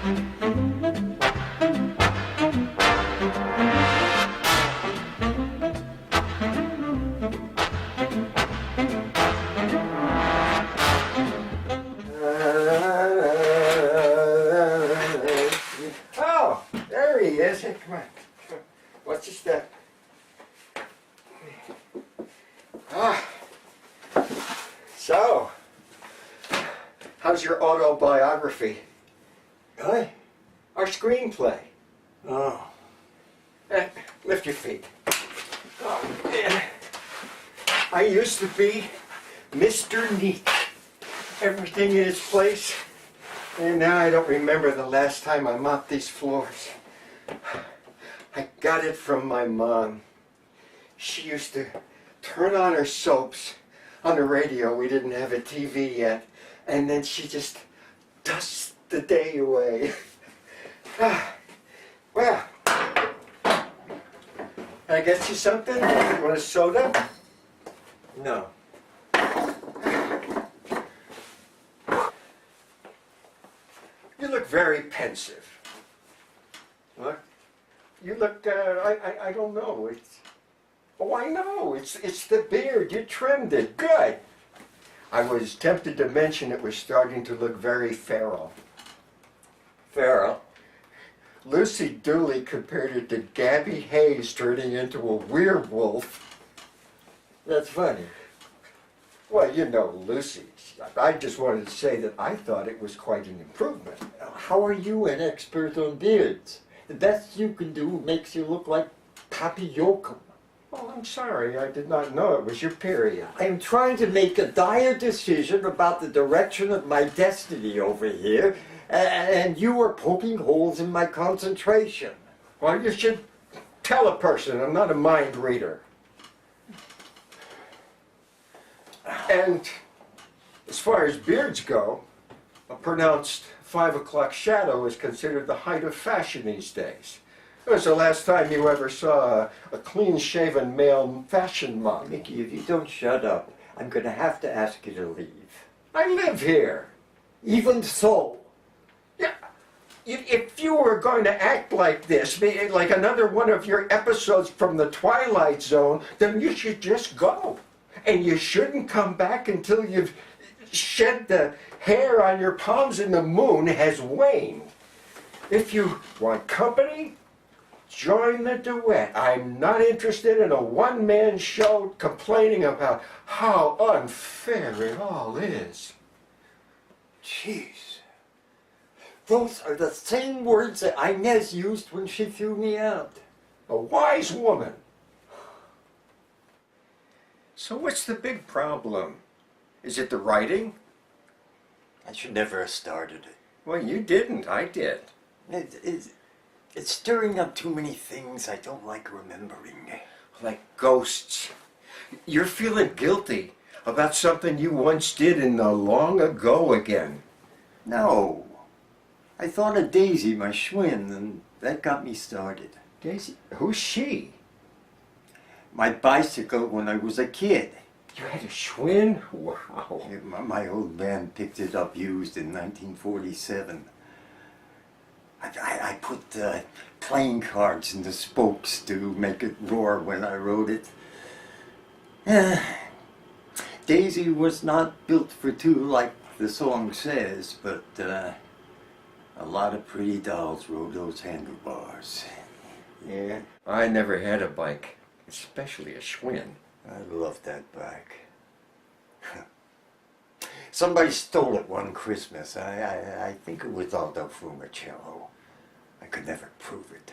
Oh, there he is. Hey, come on. What's your step? So, how's your autobiography? What? Our screenplay. Oh. Lift your feet. Oh, man. I used to be Mr. Neat. Everything in its place. And now I don't remember the last time I mopped these floors. I got it from my mom. She used to turn on her soaps on the radio. We didn't have a TV yet. And then she just dusts the day away. Well, can I get you something? You want a soda? No. You look very pensive. What? You look, I don't know. Oh, I know. It's the beard. You trimmed it. Good. I was tempted to mention it was starting to look very feral. Farrell? Lucy Dooley compared it to Gabby Hayes turning into a werewolf. That's funny. Well, you know Lucy. I just wanted to say that I thought it was quite an improvement. How are you an expert on beards? The best you can do makes you look like Pappy Yoakum. Oh, I'm sorry. I did not know it was your period. I am trying to make a dire decision about the direction of my destiny over here, and you are poking holes in my concentration. Well, you should tell a person. I'm not a mind reader. And as far as beards go, a pronounced 5 o'clock shadow is considered the height of fashion these days. When was the last time you ever saw a clean-shaven male fashion model? Mickey, if you don't shut up, I'm going to have to ask you to leave. I live here. Even so. Yeah. If you were going to act like this, like another one of your episodes from the Twilight Zone, then you should just go. And you shouldn't come back until you've shed the hair on your palms and the moon has waned. If you want company, join the duet. I'm not interested in a one-man show complaining about how unfair it all is. Jeez. Those are the same words that Inez used when she threw me out. A wise woman. So what's the big problem? Is it the writing? I should never have started it. Well, you didn't. I did. It's stirring up too many things I don't like remembering. Like ghosts. You're feeling guilty about something you once did in the long ago again. No. I thought of Daisy, my Schwinn, and that got me started. Daisy? Who's she? My bicycle when I was a kid. You had a Schwinn? Wow. My old man picked it up used in 1947. I put playing cards in the spokes to make it roar when I rode it. Daisy was not built for two like the song says, but a lot of pretty dolls rode those handlebars. Yeah. I never had a bike, especially a Schwinn. I love that bike. Somebody stole it one Christmas. I think it was Aldo Fumicello. I could never prove it.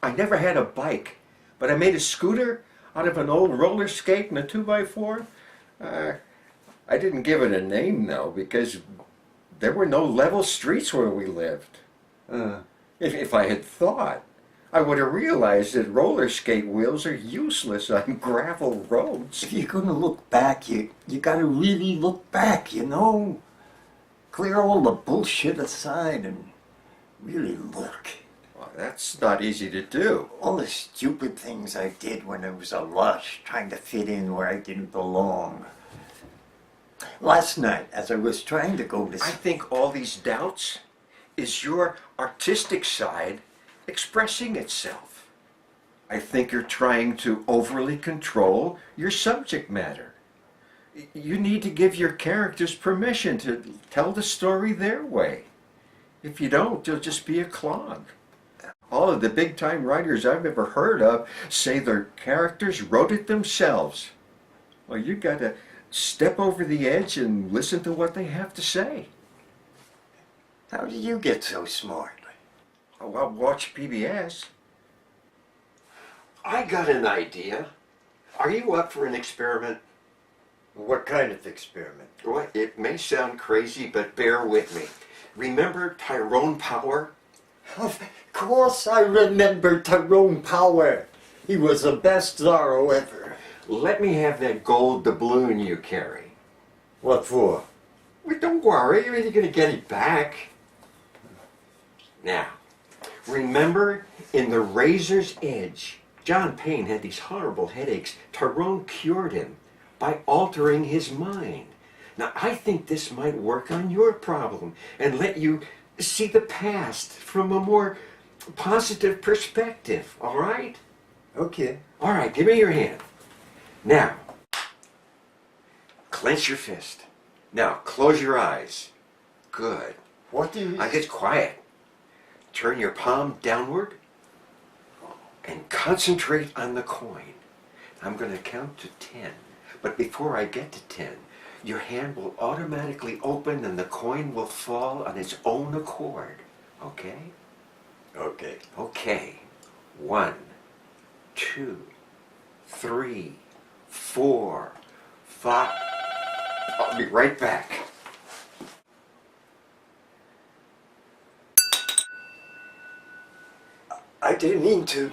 I never had a bike, but I made a scooter out of an old roller skate and a 2x4. I didn't give it a name, though, because there were no level streets where we lived. If I had thought, I would have realized that roller skate wheels are useless on gravel roads. If you're gonna look back, you gotta really look back, you know? Clear all the bullshit aside and really look. Well, that's not easy to do. All the stupid things I did when I was a lush, trying to fit in where I didn't belong. Last night, as I was trying to go to I think all these doubts is your artistic side expressing itself. I think you're trying to overly control your subject matter. You need to give your characters permission to tell the story their way. If you don't, you'll just be a clog. All of the big-time writers I've ever heard of say their characters wrote it themselves. Well, you got to step over the edge and listen to what they have to say. How do you get so smart? Oh, well, watch PBS. I got an idea. Are you up for an experiment? What kind of experiment? Well, it may sound crazy, but bear with me. Remember Tyrone Power? Of course I remember Tyrone Power. He was the best Zorro ever. Let me have that gold doubloon you carry. What for? Well, don't worry, you're going to get it back. Now, remember in The Razor's Edge, John Payne had these horrible headaches. Tyrone cured him by altering his mind. Now, I think this might work on your problem and let you see the past from a more positive perspective, all right? Okay. All right, give me your hand. Now, clench your fist. Now, close your eyes. Good. What do you... Now get quiet. Turn your palm downward and concentrate on the coin. I'm going to count to 10. But before I get to 10, your hand will automatically open and the coin will fall on its own accord. Okay? Okay. Okay. 1, 2, 3, 4, 5. I'll be right back. I didn't mean to.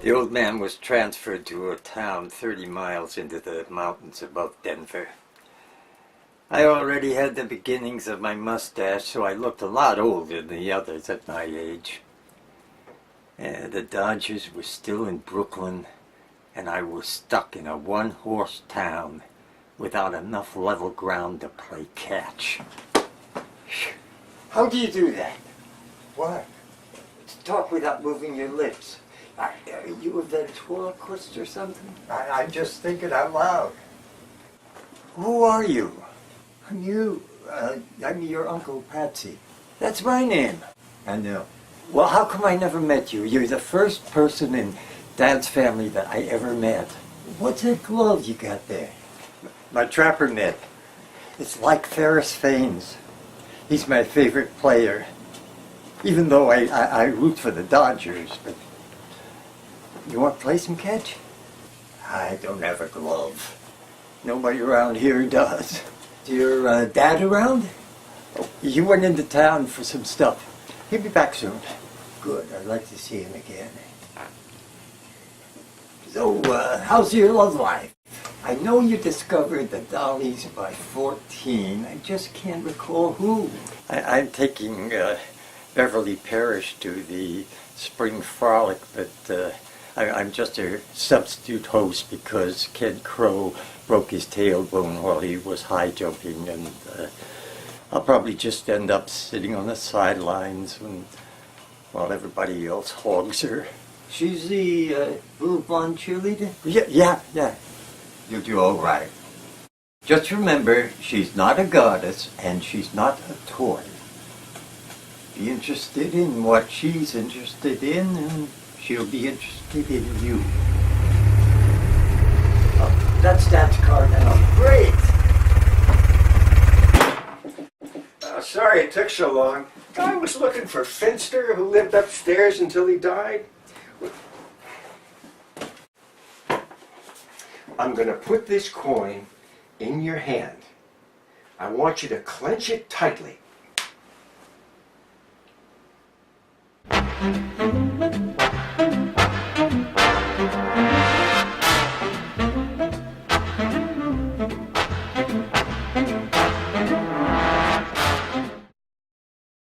The old man was transferred to a town 30 miles into the mountains above Denver. I already had the beginnings of my mustache, so I looked a lot older than the others at my age. The Dodgers were still in Brooklyn, and I was stuck in a one-horse town without enough level ground to play catch. How do you do that? What? To talk without moving your lips. Are you a ventriloquist or something? I'm just thinking out loud. Who are you? I'm you. I'm your Uncle Patsy. That's my name. I know. Well, how come I never met you? You're the first person in Dad's family that I ever met. What's that glove you got there? My trapper mitt. It's like Ferris Fane's. He's my favorite player. Even though I root for the Dodgers, but... You want to play some catch? I don't have a glove. Nobody around here does. Is your dad around? Oh, he went into town for some stuff. He'll be back soon. Good, I'd like to see him again. So, how's your love life? I know you discovered the Dollies by 14. I just can't recall who. I'm taking Beverly Parrish to the spring frolic, but I'm just a substitute host because Ken Crow broke his tailbone while he was high jumping, and I'll probably just end up sitting on the sidelines while everybody else hogs her. She's the little blonde cheerleader? Yeah. You'll do all right. Just remember, she's not a goddess and she's not a toy. Be interested in what she's interested in, and she'll be interested in you. Oh, that's Dad's car now. Great! Sorry it took so long. Guy was looking for Finster, who lived upstairs until he died. I'm going to put this coin in your hand. I want you to clench it tightly.